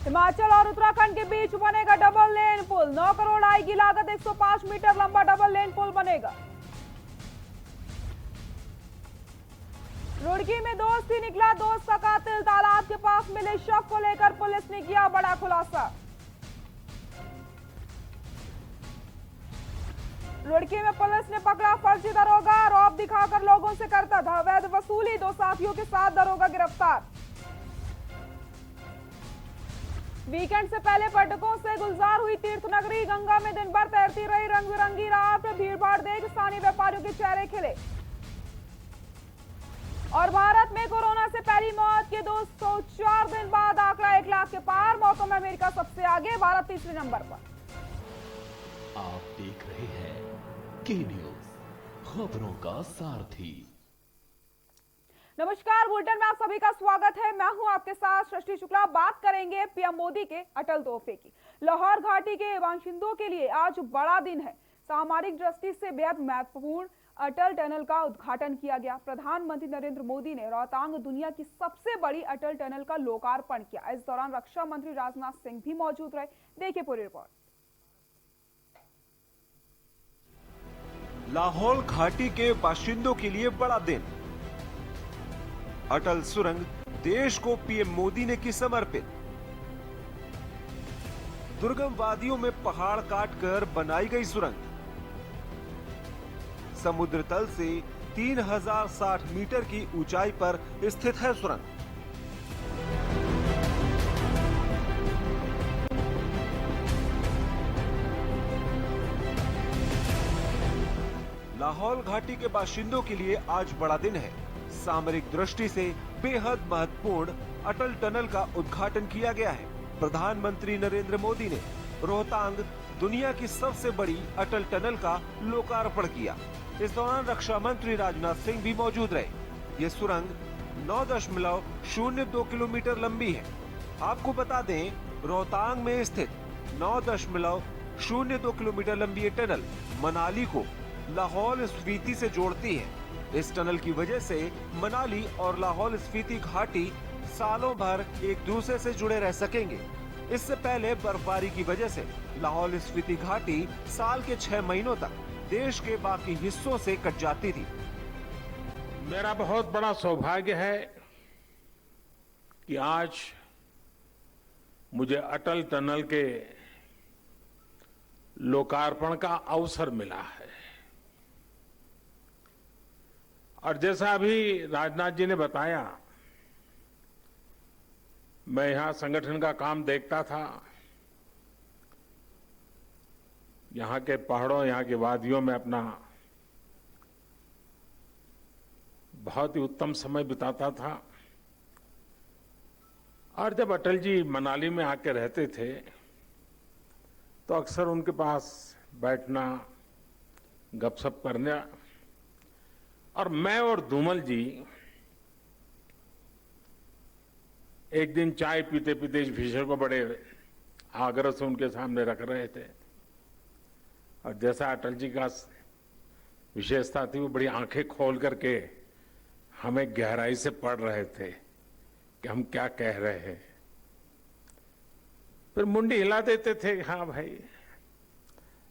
हिमाचल और उत्तराखंड के बीच बनेगा डबल लेन पुल। 9 करोड़ आएगी लागत। 105 मीटर लंबा डबल लेन पुल बनेगा। रुड़की में दोस्त ही निकला दोस्त का कातिल। तालाब के पास मिले शव को लेकर पुलिस ने किया बड़ा खुलासा। रुड़की में पुलिस ने पकड़ा फर्जी दरोगा। रौब दिखाकर लोगों से करता था अवैध वसूली। 2 साथियों के साथ दरोगा गिरफ्तार। वीकेंड से पहले पर्यटकों से गुलजार हुई तीर्थ नगरी। गंगा में दिन भर तैरती रही रंग बिरंगी रात। भीड़ भाड़ देख स्थानीय व्यापारियों के चेहरे खिले। और भारत में कोरोना से पहली मौत के 204 दिन बाद आंकड़ा 1 लाख के पार। मौतों में अमेरिका सबसे आगे, भारत तीसरे नंबर पर। आप देख रहे हैं के न्यूज, खबरों का सारथी। नमस्कार, बुलेटिन में आप सभी का स्वागत है। मैं हूं आपके साथ सृष्टि शुक्ला। बात करेंगे पीएम मोदी के अटल तोहफे की। लाहौर घाटी के बाशिंदों के लिए आज बड़ा दिन है। सामरिक दृष्टि से बेहद महत्वपूर्ण अटल टनल का उद्घाटन किया गया। प्रधानमंत्री नरेंद्र मोदी ने रोहतांग दुनिया की सबसे बड़ी अटल टनल का लोकार्पण किया। इस दौरान रक्षा मंत्री राजनाथ सिंह भी मौजूद रहे। देखिए पूरी रिपोर्ट। लाहौर घाटी के बाशिंदों के लिए बड़ा दिन। अटल सुरंग देश को पीएम मोदी ने की समर्पित। दुर्गम वादियों में पहाड़ काटकर बनाई गई सुरंग। समुद्र तल से 3060 मीटर की ऊंचाई पर स्थित है सुरंग। लाहौल घाटी के बाशिंदों के लिए आज बड़ा दिन है। सामरिक दृष्टि से बेहद महत्वपूर्ण अटल टनल का उद्घाटन किया गया है। प्रधानमंत्री नरेंद्र मोदी ने रोहतांग दुनिया की सबसे बड़ी अटल टनल का लोकार्पण किया। इस दौरान रक्षा मंत्री राजनाथ सिंह भी मौजूद रहे। ये सुरंग 9.02 किलोमीटर लंबी है। आपको बता दें, रोहतांग में स्थित 9.02 किलोमीटर लंबी ये टनल मनाली को लाहौल स्पीति से जोड़ती है। इस टनल की वजह से मनाली और लाहौल स्पीति घाटी सालों भर एक दूसरे से जुड़े रह सकेंगे। इससे पहले बर्फबारी की वजह से लाहौल स्पीति घाटी साल के 6 महीनों तक देश के बाकी हिस्सों से कट जाती थी। मेरा बहुत बड़ा सौभाग्य है कि आज मुझे अटल टनल के लोकार्पण का अवसर मिला है। और जैसा अभी राजनाथ जी ने बताया, मैं यहां संगठन का काम देखता था। यहां के पहाड़ों, यहां की वादियों में अपना बहुत ही उत्तम समय बिताता था। और जब अटल जी मनाली में आके रहते थे तो अक्सर उनके पास बैठना, गपशप करना। और मैं और धूमल जी एक दिन चाय पीते पीते इस विषय को बड़े आग्रह से उनके सामने रख रहे थे। और जैसा अटल जी का विशेषता थी, वो बड़ी आंखें खोल करके हमें गहराई से पढ़ रहे थे कि हम क्या कह रहे हैं। फिर मुंडी हिला देते थे, हाँ भाई।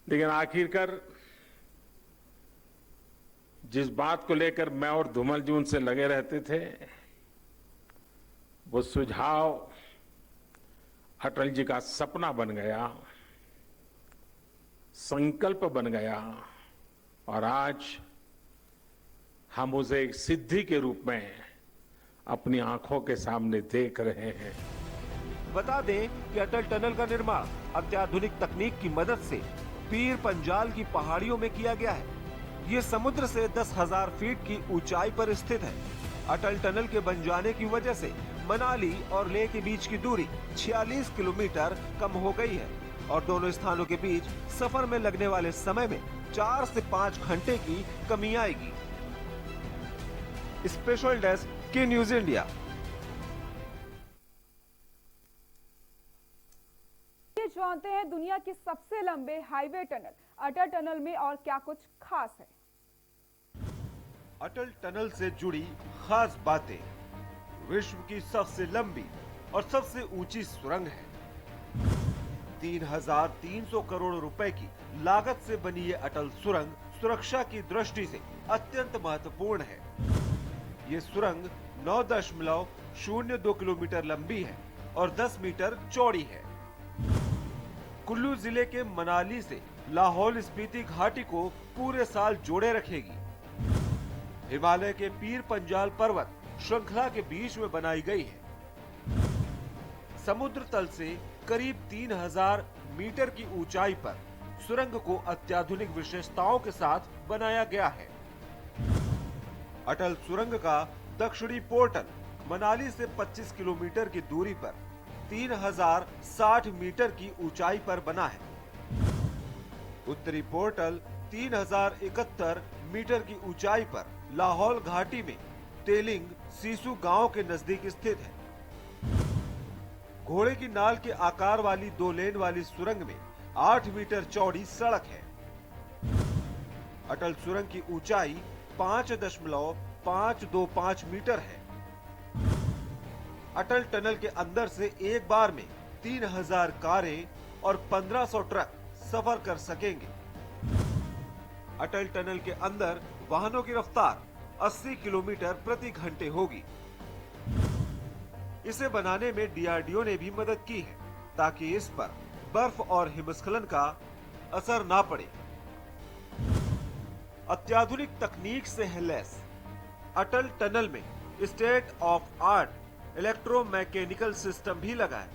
लेकिन आखिरकार जिस बात को लेकर मैं और धूमल जी उनसे लगे रहते थे, वो सुझाव अटल जी का सपना बन गया, संकल्प बन गया। और आज हम उसे एक सिद्धि के रूप में अपनी आंखों के सामने देख रहे हैं। बता दें कि अटल टनल का निर्माण अत्याधुनिक तकनीक की मदद से पीर पंजाल की पहाड़ियों में किया गया है। ये समुद्र से 10,000 फीट की ऊंचाई पर स्थित है। अटल टनल के बन जाने की वजह से मनाली और लेह के बीच की दूरी 46 किलोमीटर कम हो गई है और दोनों स्थानों के बीच सफर में लगने वाले समय में 4 से 5 घंटे की कमी आएगी। स्पेशल डेस्क के न्यूज इंडिया। जानते हैं दुनिया की सबसे लंबे हाईवे टनल अटल टनल में और क्या कुछ खास है। अटल टनल से जुड़ी खास बातें। विश्व की सबसे लंबी और सबसे ऊंची सुरंग है। 3,300 करोड़ रुपए की लागत से बनी ये अटल सुरंग सुरक्षा की दृष्टि से अत्यंत महत्वपूर्ण है। ये सुरंग 9.02 किलोमीटर लंबी है और 10 मीटर चौड़ी है। कुल्लू जिले के मनाली से लाहौल स्पीति घाटी को पूरे साल जोड़े रखेगी। हिमालय के पीर पंजाल पर्वत श्रृंखला के बीच में बनाई गई है। समुद्र तल से करीब 3000 मीटर की ऊंचाई पर सुरंग को अत्याधुनिक विशेषताओं के साथ बनाया गया है। अटल सुरंग का दक्षिणी पोर्टल मनाली से 25 किलोमीटर की दूरी पर 3060 मीटर की ऊंचाई पर बना है। उत्तरी पोर्टल 3071 मीटर की ऊंचाई पर लाहौल घाटी में तेलिंग सीसू गांव के नजदीक स्थित है। घोड़े की नाल के आकार वाली 2 लेन वाली सुरंग में 8 मीटर चौड़ी सड़क है। अटल सुरंग की ऊंचाई 5.525 मीटर है। अटल टनल के अंदर से एक बार में 3000 कारें और 1500 ट्रक सफर कर सकेंगे। अटल टनल के अंदर वाहनों की रफ्तार 80 किलोमीटर प्रति घंटे होगी। इसे बनाने में डीआरडीओ ने भी मदद की है ताकि इस पर बर्फ और हिमस्खलन का असर ना पड़े। अत्याधुनिक तकनीक से है लैस अटल टनल में state of art electromechanical system भी लगा है,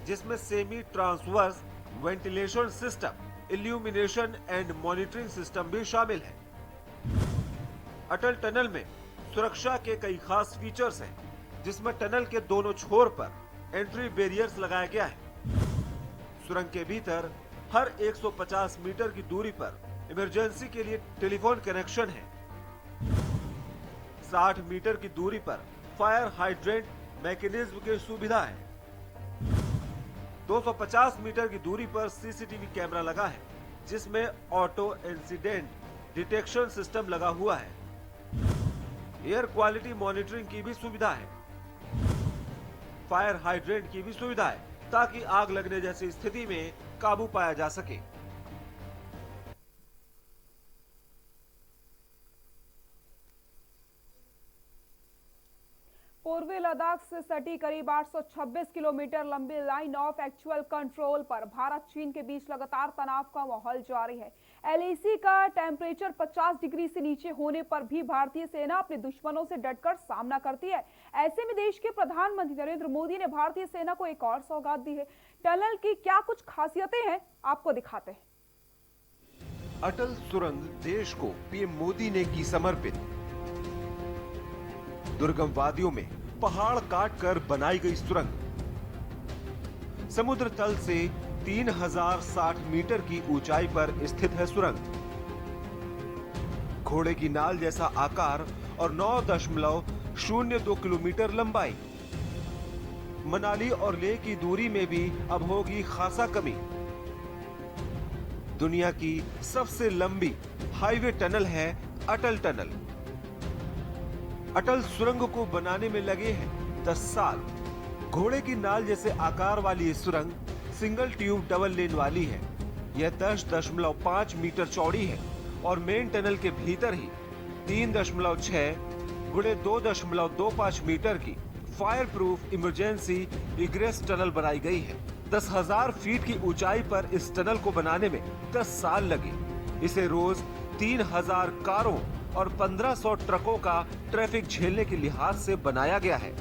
जिसमें semi transverse ventilation system, illumination and monitoring system भी शामिल है। अटल टनल में सुरक्षा के कई खास फीचर्स हैं, जिसमें टनल के दोनों छोर पर एंट्री बैरियर्स लगाया गया है। सुरंग के भीतर हर 150 मीटर की दूरी पर इमरजेंसी के लिए टेलीफोन कनेक्शन है। 60 मीटर की दूरी पर फायर हाइड्रेंट मैकेनिज्म की सुविधा है। 250 मीटर की दूरी पर सीसीटीवी कैमरा लगा है, जिसमें ऑटो इंसिडेंट डिटेक्शन सिस्टम लगा हुआ है। एयर क्वालिटी मॉनिटरिंग की भी सुविधा है। फायर हाइड्रेंट की भी सुविधा है ताकि आग लगने जैसी स्थिति में काबू पाया जा सके। पूर्वी लद्दाख से सटी करीब 826 किलोमीटर लंबी लाइन ऑफ एक्चुअल कंट्रोल पर भारत चीन के बीच लगातार तनाव का माहौल जारी है। एलएसी का टेम्परेचर 50 डिग्री से नीचे होने पर भी भारतीय सेना अपने दुश्मनों से डटकर सामना करती है। ऐसे में देश के प्रधानमंत्री नरेंद्र मोदी ने भारतीय सेना को एक और सौगात दी है। टनल की क्या कुछ खासियतें हैं, आपको दिखाते हैं। अटल सुरंग देश को पीएम मोदी ने की समर्पित। दुर्गम वादियों में पहाड़ काटकर बनाई गई सुरंग समुद्र तल से 3060 मीटर की ऊंचाई पर स्थित है। सुरंग घोड़े की नाल जैसा आकार और 9.02 किलोमीटर लंबाई। मनाली और लेह की दूरी में भी अब होगी खासा कमी। दुनिया की सबसे लंबी हाईवे टनल है अटल टनल। अटल सुरंग को बनाने में लगे हैं 10 साल। घोड़े की नाल जैसे आकार वाली ये सुरंग सिंगल ट्यूब डबल लेन वाली है। यह 10.5 मीटर चौड़ी है और मेन टनल के भीतर ही 3.6 गुणे 2.25 मीटर की fire proof emergency egress tunnel बनाई गई है। 10,000 फीट की ऊंचाई पर इस टनल को बनाने में 10 साल लगे। इसे रोज 3000 कारों और 1500 ट्रकों का ट्रैफिक झेलने के लिहाज से बनाया गया है।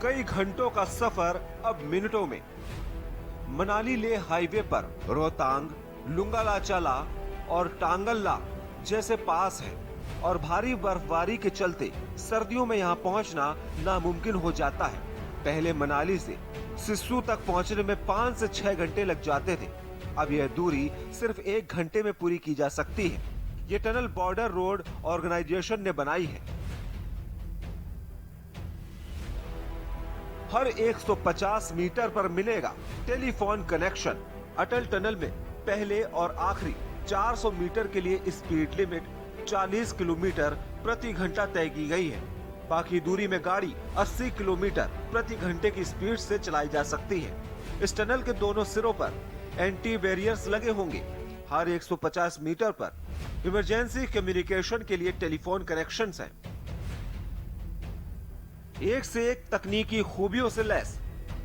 कई घंटों का सफर अब मिनटों में। मनाली लेह हाईवे पर रोहतांग, लुंगालाचाला और टांगल्ला जैसे पास है और भारी बर्फबारी के चलते सर्दियों में यहाँ पहुँचना नामुमकिन हो जाता है। पहले मनाली से सिस्सू तक पहुँचने में 5 से 6 घंटे लग जाते थे। अब यह दूरी सिर्फ 1 घंटे में पूरी की जा सकती है। ये टनल बॉर्डर रोड ऑर्गेनाइजेशन ने बनाई है। हर 150 मीटर पर मिलेगा टेलीफोन कनेक्शन। अटल टनल में पहले और आखिरी 400 मीटर के लिए स्पीड लिमिट 40 किलोमीटर प्रति घंटा तय की गई है। बाकी दूरी में गाड़ी 80 किलोमीटर प्रति घंटे की स्पीड से चलाई जा सकती है। इस टनल के दोनों सिरों पर एंटी बैरियर्स लगे होंगे। हर 150 मीटर पर इमरजेंसी कम्युनिकेशन के लिए टेलीफोन कनेक्शंस हैं। एक से एक तकनीकी खूबियों से लैस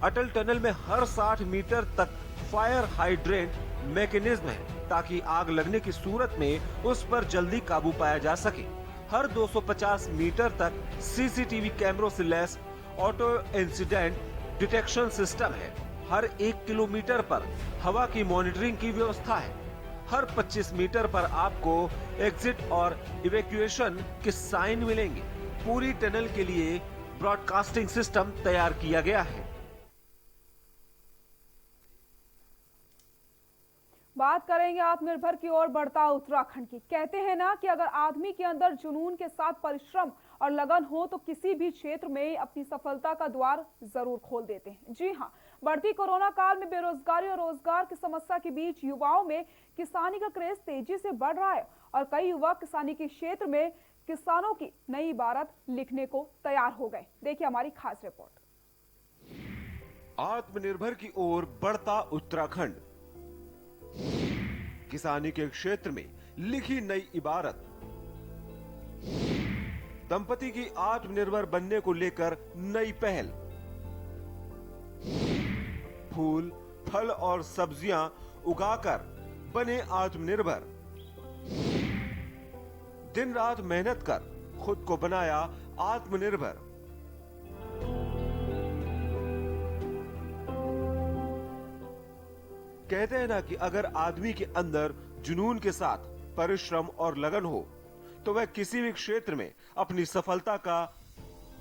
अटल टनल में हर 60 मीटर तक फायर हाइड्रेंट मैकेनिज्म है, ताकि आग लगने की सूरत में उस पर जल्दी काबू पाया जा सके। हर 250 मीटर तक सीसीटीवी कैमरों से lace auto incident detection system है। हर 1 किलोमीटर पर हवा की मॉनिटरिंग की व्यवस्था है। हर 25 मीटर पर आपको एग्जिट और इवैक्यूएशन के साइन मिलेंगे। पूरी टनल के लिए ब्रॉडकास्टिंग सिस्टम तैयार किया गया है। बात करेंगे आत्मनिर्भर की ओर बढ़ता उत्तराखंड की। कहते हैं ना कि अगर आदमी के अंदर जुनून के साथ परिश्रम और लगन हो तो किसी भी क्षेत्र में अपनी सफलता का द्वार जरूर खोल देते हैं। जी हाँ, बढ़ती कोरोना काल में बेरोजगारी और रोजगार की समस्या के बीच युवाओं में किसानी का क्रेज तेजी से बढ़ रहा है और कई युवा किसानी के क्षेत्र में किसानों की नई इबारत लिखने को तैयार हो गए। देखिए हमारी खास रिपोर्ट। आत्मनिर्भर की ओर बढ़ता उत्तराखंड, किसानी के क्षेत्र में लिखी नई इबारत। दंपति की आत्मनिर्भर बनने को लेकर नई पहल। फूल, फल और सब्जियां उगाकर बने आत्मनिर्भर। दिन रात मेहनत कर खुद को बनाया आत्मनिर्भर। कहते हैं ना कि अगर आदमी के अंदर जुनून के साथ परिश्रम और लगन हो तो वह किसी भी क्षेत्र में अपनी सफलता का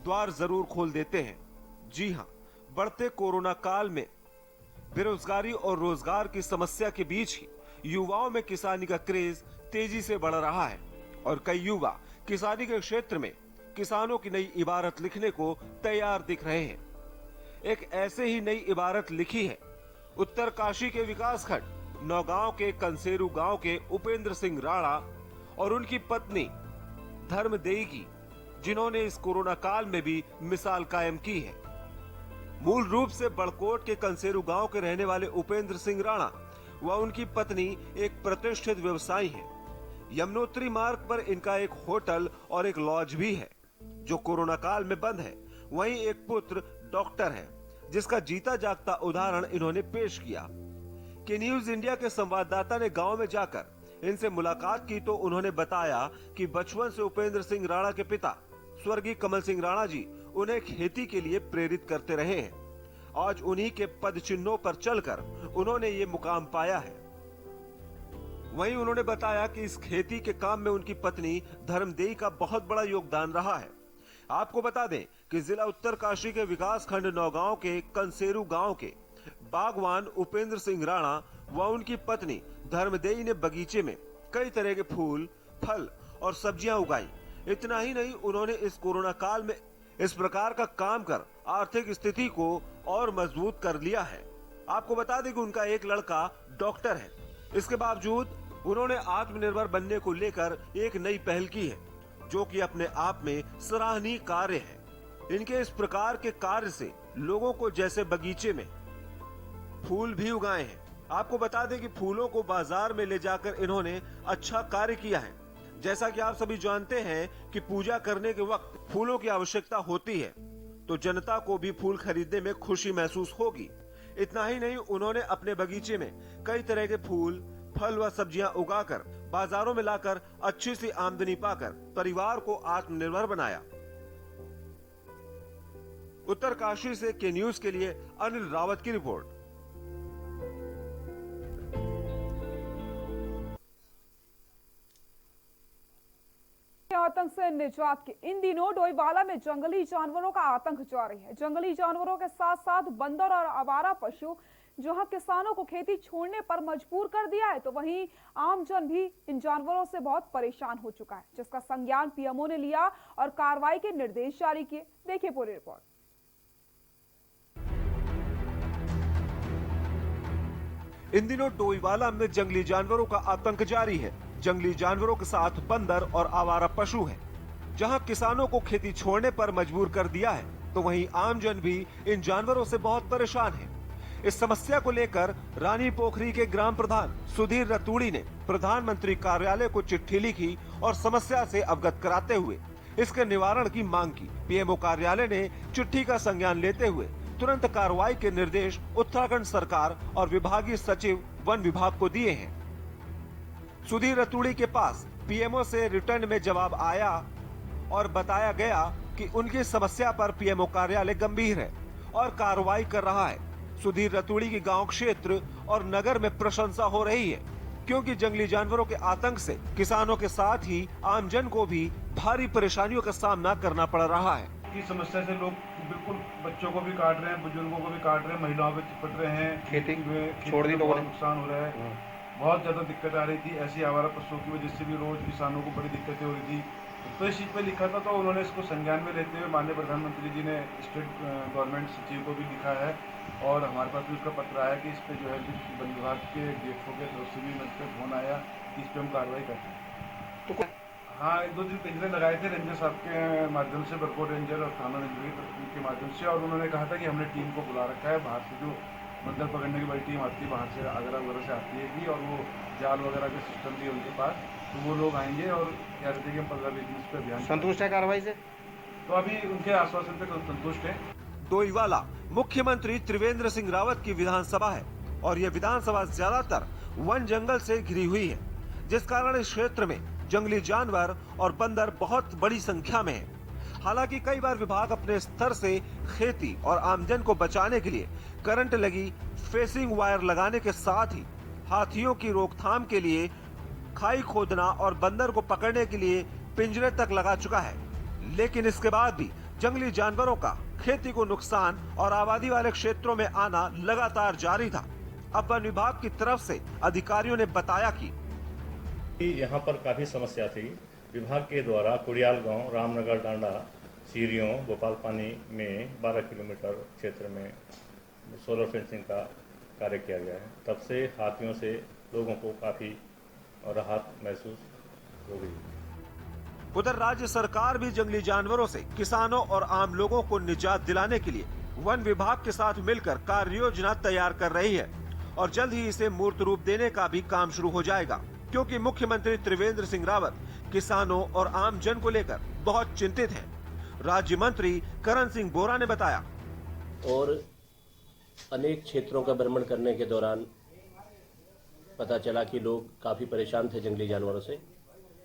द्वार जरूर खोल देते हैं। जी हां, बढ़ते कोरोना काल में बेरोजगारी और रोजगार की समस्या के बीच ही युवाओं में किसानी का क्रेज तेजी से बढ़ रहा है और कई युवा किसानी के क्षेत्र में किसानों की नई इबारत लिखने को तैयार दिख रहे हैं। एक ऐसे ही नई इबारत लिखी है उत्तरकाशी के विकासखंड नौगांव के कंसेरू गांव के उपेंद्र सिंह राणा और उनकी पत्नी धर्मदेई की, जिन्होंने इस कोरोना काल में भी मिसाल कायम की है। मूल रूप से बड़कोट के कंसेरू गांव के रहने वाले उपेंद्र सिंह राणा व उनकी पत्नी एक प्रतिष्ठित व्यवसायी हैं। यमुनोत्री मार्ग पर इनका एक होटल और एक लॉज भी है जो कोरोना काल में बंद है। वहीं एक पुत्र डॉक्टर है जिसका जीता जागता उदाहरण इन्होंने पेश किया। के न्यूज इंडिया के संवाददाता ने गांव में जाकर इनसे मुलाकात की तो उन्होंने बताया कि बचपन से उपेंद्र सिंह राणा के पिता स्वर्गीय कमल सिंह राणा जी उन्हें खेती के लिए प्रेरित करते रहे हैं। आज उन्हीं के पद चिन्हों पर चलकर उन्होंने ये मुकाम पाया है। वहीं उन्होंने बताया कि इस खेती के काम में उनकी पत्नी धर्मदेई का बहुत बड़ा योगदान रहा है। आपको बता दें कि जिला उत्तरकाशी के विकासखंड नौगांव के कंसेरू गांव के बागवान उपेंद्र सिंह राणा व उनकी पत्नी धर्मदेई ने बगीचे में कई तरह के फूल, फल और सब्जियां उगाई। इतना ही नहीं, उन्होंने इस कोरोना काल में इस प्रकार का काम कर आर्थिक स्थिति को और मजबूत कर लिया है। आपको बता दें कि उनका एक लड़का डॉक्टर है। इसके बावजूद उन्होंने आत्मनिर्भर बनने को लेकर एक नई पहल की है जो कि अपने आप में सराहनीय कार्य है। इनके इस प्रकार के कार्य से लोगों को जैसे बगीचे में फूल भी उगाए हैं। आपको बता दें कि फूलों को बाजार में ले जाकर इन्होंने अच्छा कार्य किया है। जैसा कि आप सभी जानते हैं कि पूजा करने के वक्त फूलों की आवश्यकता होती है, तो जनता को भी फूल खरीदने में खुशी महसूस होगी। इतना ही नहीं, उन्होंने अपने बगीचे में कई तरह के फूल, फल व सब्जियां उगाकर बाजारों में लाकर अच्छी सी आमदनी पाकर परिवार को आत्मनिर्भर बनाया। उत्तरकाशी से के न्यूज के लिए अनिल रावत की रिपोर्ट। आतंक से निजात के इन दिनों डोईवाला में जंगली जानवरों का आतंक जारी है। जंगली जानवरों के साथ साथ बंदर और आवारा पशु जहां किसानों को खेती छोड़ने पर मजबूर कर दिया है, तो वहीं आमजन भी इन जानवरों से बहुत परेशान हो चुका है, जिसका संज्ञान पीएमओ ने लिया और कार्रवाई के निर्देश जारी किए। देखिए पूरी रिपोर्ट। इन दिनों डोईवाला में जंगली जानवरों का आतंक जारी है। जंगली जानवरों के साथ बंदर और आवारा पशु हैं। जहां किसानों को खेती छोड़ने पर मजबूर कर दिया है, तो वहीं आमजन भी इन जानवरों से बहुत परेशान है। इस समस्या को लेकर रानी पोखरी के ग्राम प्रधान सुधीर रतूड़ी ने प्रधानमंत्री कार्यालय को चिट्ठी लिखी और समस्या से अवगत कराते हुए इसके निवारण की मांग की। पीएमओ कार्यालय ने चिट्ठी का संज्ञान लेते हुए तुरंत कार्रवाई के निर्देश उत्तराखंड सरकार और विभागीय सचिव वन विभाग को दिए हैं। सुधीर रतूड़ी के पास पीएमओ से रिटर्न में जवाब आया और बताया गया कि उनकी समस्या पर पीएमओ कार्यालय गंभीर है और कार्रवाई कर रहा है। सुधीर रतूड़ी की गांव क्षेत्र और नगर में प्रशंसा हो रही है, क्योंकि जंगली जानवरों के आतंक से किसानों के साथ ही आमजन को भी भारी परेशानियों का सामना करना पड़ रहा है। की समस्या से लोग बिल्कुल बच्चों को भी काट रहे हैं, बुजुर्गों को भी काट रहे हैं, महिलाओं पे चिपट रहे हैं, खेती छोड़ दी, बहुत नुकसान हो रहा है, बहुत ज्यादा दिक्कत आ रही थी। ऐसी आवारा पशुओं की वजह से भी रोज किसानों को बड़ी दिक्कतें हो रही थी। तो इस चीज पे लिखा था, तो उन्होंने इसको संज्ञान में लेते हुए माननीय प्रधानमंत्री जी ने स्टेट गवर्नमेंट सचिव को भी लिखा है और हमारे पास भी उसका पत्र आया कि इस पे जो है वन विभाग के डीएफओ के तरफ से भी मेरे पे फोन आया कि इस पे हम कार्रवाई करते हैं। तो हाँ, 1-2 दिन पिंजरे लगाए थे रेंजर साहब के माध्यम से, बरकोट रेंजर और थाना रेंजर के माध्यम से, और उन्होंने कहा था कि हमने टीम को बुला रखा है। बाहर से जो बंदर पकड़ने की बड़ी टीम आती है, बाहर से आगरा वगैरह से आती है कि, और वो जाल वगैरह के सिस्टम भी है उनके पास, तो वो लोग आएंगे और कह रहे थे कि हम 15-20 दिन पे अभियान। संतुष्ट है कार्रवाई से? तो अभी उनके आश्वासन पे संतुष्ट है। डोईवाला मुख्यमंत्री त्रिवेंद्र सिंह रावत की विधानसभा है और ये विधानसभा ज्यादातर वन जंगल से घिरी हुई है, जिस कारण इस क्षेत्र में जंगली जानवर और बंदर बहुत बड़ी संख्या में है। हालांकि कई बार विभाग अपने स्तर से खेती और आमजन को बचाने के लिए करंट लगी फेसिंग वायर लगाने के साथ ही हाथियों की रोकथाम के लिए खाई खोदना और बंदर को पकड़ने के लिए पिंजरे तक लगा चुका है, लेकिन इसके बाद भी जंगली जानवरों का खेती को नुकसान और आबादी वाले क्षेत्रों में आना लगातार जारी था। अब वन विभाग की तरफ से अधिकारियों ने बताया कि यहाँ पर काफ़ी समस्या थी। विभाग के द्वारा कुड़ियाल गांव, रामनगर डांडा, सीरियों, गोपाल पानी में 12 किलोमीटर क्षेत्र में सोलर फेंसिंग का कार्य किया गया है। तब से हाथियों से लोगों को काफ़ी राहत महसूस हो गई। उधर राज्य सरकार भी जंगली जानवरों से किसानों और आम लोगों को निजात दिलाने के लिए वन विभाग के साथ मिलकर कार्य योजना तैयार कर रही है और जल्द ही इसे मूर्त रूप देने का भी काम शुरू हो जाएगा, क्योंकि मुख्यमंत्री त्रिवेंद्र सिंह रावत किसानों और आम जन को लेकर बहुत चिंतित हैं। राज्य मंत्री करण सिंह बोरा ने बताया। और अनेक क्षेत्रों का भ्रमण करने के दौरान पता चला कि लोग काफ़ी परेशान थे जंगली जानवरों से,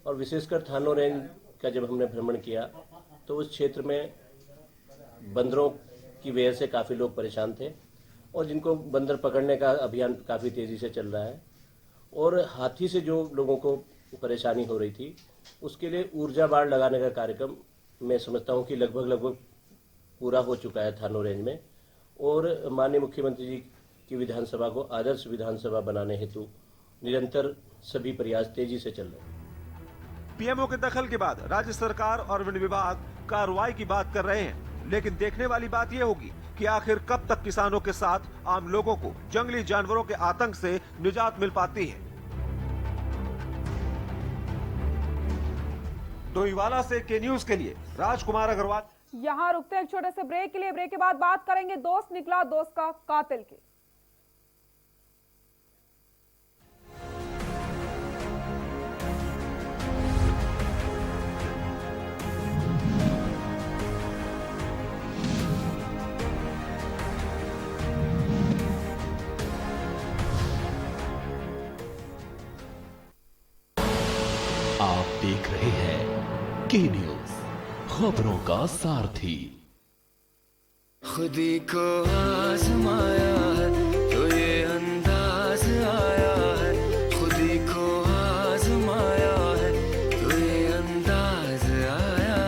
और विशेषकर थानो रेंज का जब हमने भ्रमण किया तो उस क्षेत्र में बंदरों की वजह से काफ़ी लोग परेशान थे और जिनको बंदर पकड़ने का अभियान काफ़ी तेज़ी से चल रहा है। और हाथी से जो लोगों को परेशानी हो रही थी, उसके लिए ऊर्जा बाड़ लगाने का कार्यक्रम मैं समझता हूं कि लगभग पूरा हो चुका है थानो रेंज में, और माननीय मुख्यमंत्री जी की विधानसभा को आदर्श विधानसभा बनाने हेतु निरंतर सभी प्रयास तेजी से चल रहे हैं। पीएमओ के दखल के बाद राज्य सरकार और वन विभाग कार्रवाई की बात कर रहे हैं, लेकिन देखने वाली बात यह होगी कि आखिर कब तक किसानों के साथ आम लोगों को जंगली जानवरों के आतंक से निजात मिल पाती है। डोईवाला से के न्यूज के लिए राजकुमार अग्रवाल। यहाँ रुकते हैं एक छोटे से ब्रेक के लिए। ब्रेक के बाद बात करेंगे दोस्त निकला दोस्त का कातिल की। आप देख रहे हैं के न्यूज, खबरों का सारथी। खुदी को आजमाया है तो ये अंदाज आया है, खुदी को आजमाया है तो ये अंदाज आया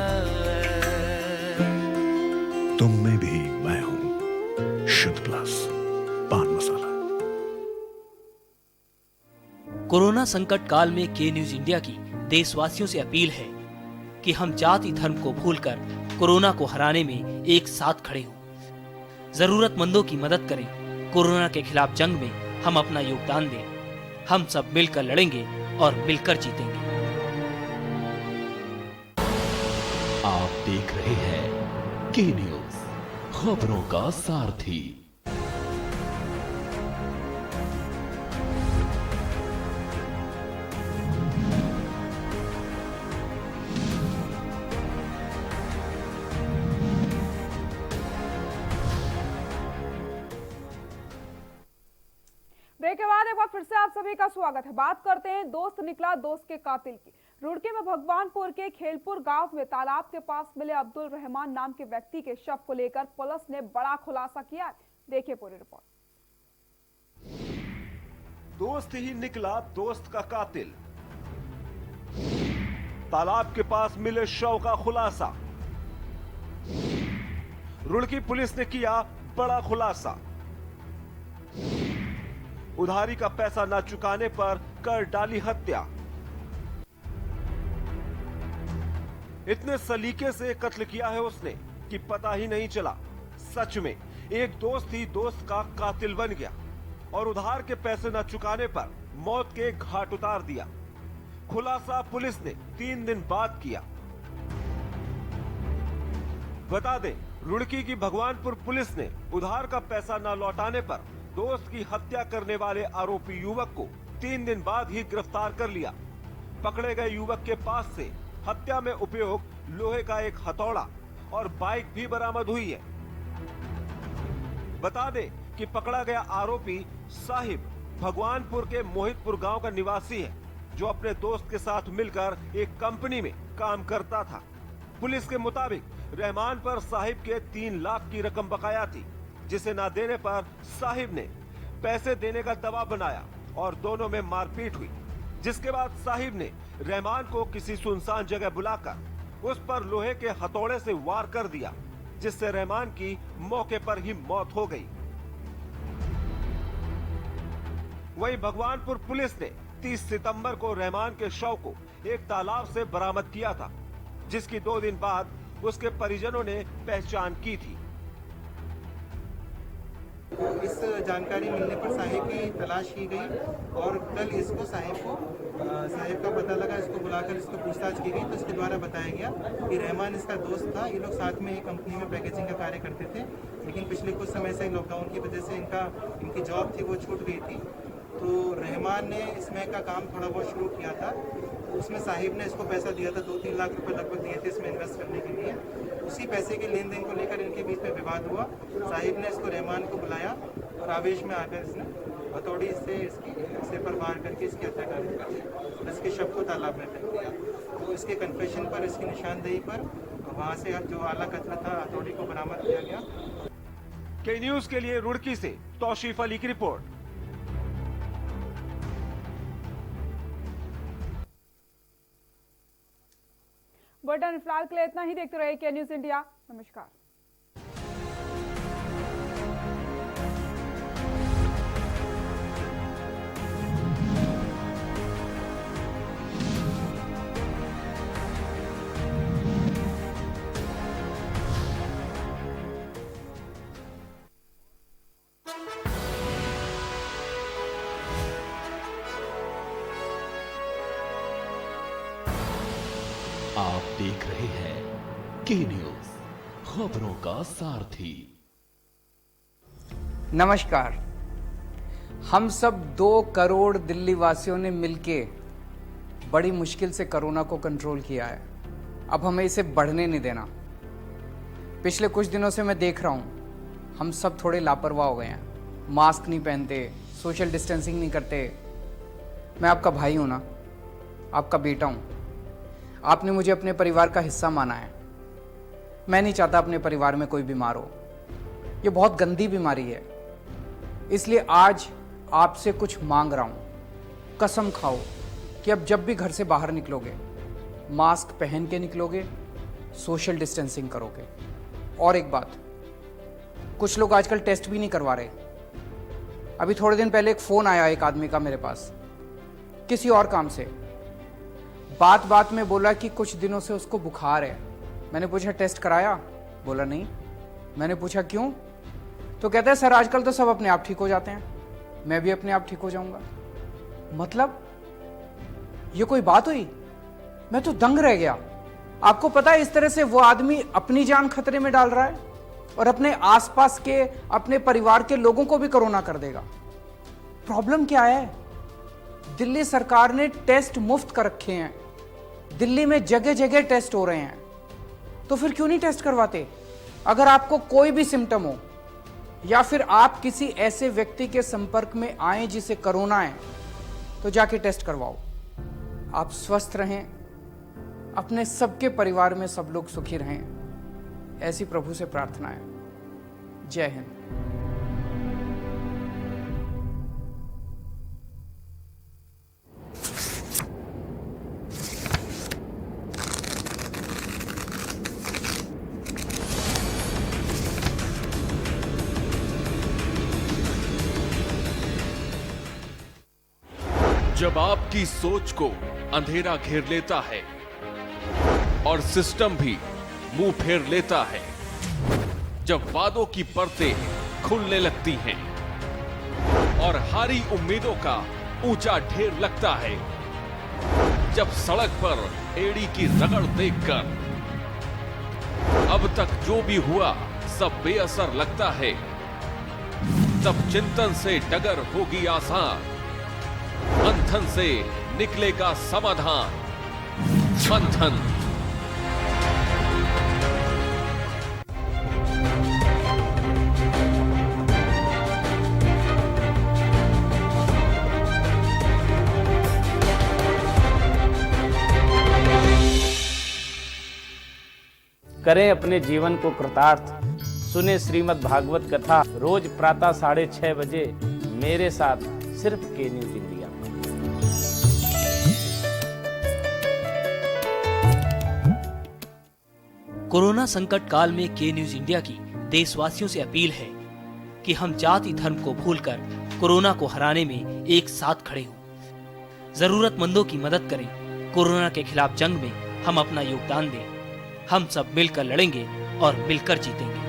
है। तुम में भी मैं हूं, शुद्ध प्लस पान मसाला। कोरोना संकट काल में के न्यूज इंडिया की देशवासियों से अपील है कि हम जाति धर्म को भूलकर कोरोना को हराने में एक साथ खड़े हों। जरूरतमंदों की मदद करें। कोरोना के खिलाफ जंग में हम अपना योगदान दें। हम सब मिलकर लड़ेंगे और मिलकर जीतेंगे। आप देख रहे हैं के न्यूज, खबरों का सारथी। ब्रेक के बाद एक बार फिर से आप सभी का स्वागत है। बात करते हैं दोस्त निकला दोस्त के कातिल की। रुड़की में भगवानपुर के खेलपुर गांव में तालाब के पास मिले अब्दुल रहमान नाम के व्यक्ति के शव को लेकर पुलिस ने बड़ा खुलासा किया है। देखिए पूरी रिपोर्ट। दोस्त ही निकला दोस्त का कातिल, तालाब के पास मिले शव का खुलासा। रुड़की पुलिस ने किया बड़ा खुलासा। उधारी का पैसा न चुकाने पर कर डाली हत्या। इतने सलीके से कत्ल किया है उसने कि पता ही नहीं चला। सच में एक दोस्त ही दोस्त का कातिल बन गया और उधार के पैसे न चुकाने पर मौत के घाट उतार दिया। खुलासा पुलिस ने 3 दिन बाद किया। बता दें, रुड़की की भगवानपुर पुलिस ने उधार का पैसा न लौटाने पर दोस्त की हत्या करने वाले आरोपी युवक को 3 दिन बाद ही गिरफ्तार कर लिया। पकड़े गए युवक के पास से हत्या में उपयोग लोहे का एक हथौड़ा और बाइक भी बरामद हुई है। बता दें कि पकड़ा गया आरोपी साहिब भगवानपुर के मोहितपुर गांव का निवासी है, जो अपने दोस्त के साथ मिलकर एक कंपनी में काम करता था। पुलिस के मुताबिक रहमान पर साहिब के 3 लाख की रकम बकाया थी, जिसे ना देने पर साहिब ने पैसे देने का दबाव बनाया और दोनों में मारपीट हुई। जिसके बाद साहिब ने रहमान को किसी सुनसान जगह बुलाकर उस पर लोहे के हथौड़े से वार कर दिया, जिससे रहमान की मौके पर ही मौत हो गई। वहीं भगवानपुर पुलिस ने 30 सितंबर को रहमान के शव को एक तालाब से बरामद किया था, जिसकी 2 दिन बाद उसके परिजनों ने पहचान की थी। इस जानकारी मिलने पर साहिब की तलाश की गई और कल इसको साहिब का पता लगा। इसको बुलाकर इसको पूछताछ की गई तो इसके द्वारा बताया गया कि रहमान इसका दोस्त था। ये लोग साथ में एक कंपनी में पैकेजिंग का कार्य करते थे, लेकिन पिछले कुछ समय से लॉकडाउन की वजह से इनकी जॉब थी वो छूट गई थी। तो रहमान ने इसमें का काम थोड़ा बहुत शुरू किया था। उसमें साहिब ने इसको पैसा दिया था, 2-3 लाख रुपए लगभग दिए थे इसमें इन्वेस्ट करने के लिए। उसी पैसे के लेन देन को लेकर इनके बीच में विवाद हुआ। साहिब ने इसको रहमान को बुलाया और आवेश में आकर इसने हथौड़ी से इसकी सिर पर वार करके इसकी हत्या कर दी और इसके शव को तालाब में फेंक दिया। तो इसके कन्फेशन पर, इसकी निशानदेही पर वहाँ से जो आला कतरा था हथौड़ी को बरामद किया गया। के न्यूज के लिए रुड़की से तौसीफ अली की रिपोर्ट। बुलेटिन फिलहाल के लिए इतना ही। देखते रहिए के न्यूज इंडिया। नमस्कार। आप देख रहे हैं के न्यूज, खबरों का सारथी। नमस्कार। हम सब 2 करोड़ दिल्ली वासियों ने मिलके बड़ी मुश्किल से कोरोना को कंट्रोल किया है। अब हमें इसे बढ़ने नहीं देना। पिछले कुछ दिनों से मैं देख रहा हूँ हम सब थोड़े लापरवाह हो गए हैं। मास्क नहीं पहनते, सोशल डिस्टेंसिंग नहीं करते। मैं आपका भाई हूँ ना, आपका बेटा हूँ। आपने मुझे अपने परिवार का हिस्सा माना है। मैं नहीं चाहता अपने परिवार में कोई बीमार हो। ये बहुत गंदी बीमारी है। इसलिए आज आपसे कुछ मांग रहा हूं। कसम खाओ कि अब जब भी घर से बाहर निकलोगे मास्क पहन के निकलोगे, सोशल डिस्टेंसिंग करोगे। और एक बात, कुछ लोग आजकल टेस्ट भी नहीं करवा रहे। अभी थोड़े दिन पहले एक फोन आया एक आदमी का मेरे पास किसी और काम से। बात बात में बोला कि कुछ दिनों से उसको बुखार है। मैंने पूछा टेस्ट कराया? बोला नहीं। मैंने पूछा क्यों? तो कहता है सर आजकल तो सब अपने आप ठीक हो जाते हैं, मैं भी अपने आप ठीक हो जाऊंगा। मतलब ये कोई बात हुई? मैं तो दंग रह गया। आपको पता है इस तरह से वो आदमी अपनी जान खतरे में डाल रहा है और अपने आसपास के, अपने परिवार के लोगों को भी कोरोना कर देगा। प्रॉब्लम क्या है? दिल्ली सरकार ने टेस्ट मुफ्त कर रखे हैं। दिल्ली में जगह जगह टेस्ट हो रहे हैं, तो फिर क्यों नहीं टेस्ट करवाते? अगर आपको कोई भी सिम्टम हो, या फिर आप किसी ऐसे व्यक्ति के संपर्क में आए जिसे कोरोना है, तो जाके टेस्ट करवाओ। आप स्वस्थ रहें, अपने सबके परिवार में सब लोग सुखी रहें, ऐसी प्रभु से प्रार्थना है। जय हिंद। जब आपकी सोच को अंधेरा घेर लेता है और सिस्टम भी मुंह फेर लेता है, जब वादों की परतें खुलने लगती हैं और हारी उम्मीदों का ऊंचा ढेर लगता है, जब सड़क पर एड़ी की रगड़ देखकर अब तक जो भी हुआ सब बेअसर लगता है, तब चिंतन से डगर होगी आसान, मंथन से निकलेगा समाधान। मंथन। करें अपने जीवन को कृतार्थ, सुने श्रीमद् भागवत कथा रोज प्रातः 6:30 बजे मेरे साथ सिर्फ के न्यूज इंडिया। कोरोना संकट काल में के न्यूज इंडिया की देशवासियों से अपील है कि हम जाति धर्म को भूलकर कोरोना को हराने में एक साथ खड़े हों। जरूरतमंदों की मदद करें। कोरोना के खिलाफ जंग में हम अपना योगदान दें। हम सब मिलकर लड़ेंगे और मिलकर जीतेंगे।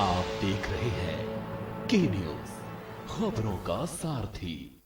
आप देख रहे हैं के न्यूज, खबरों का सारथी।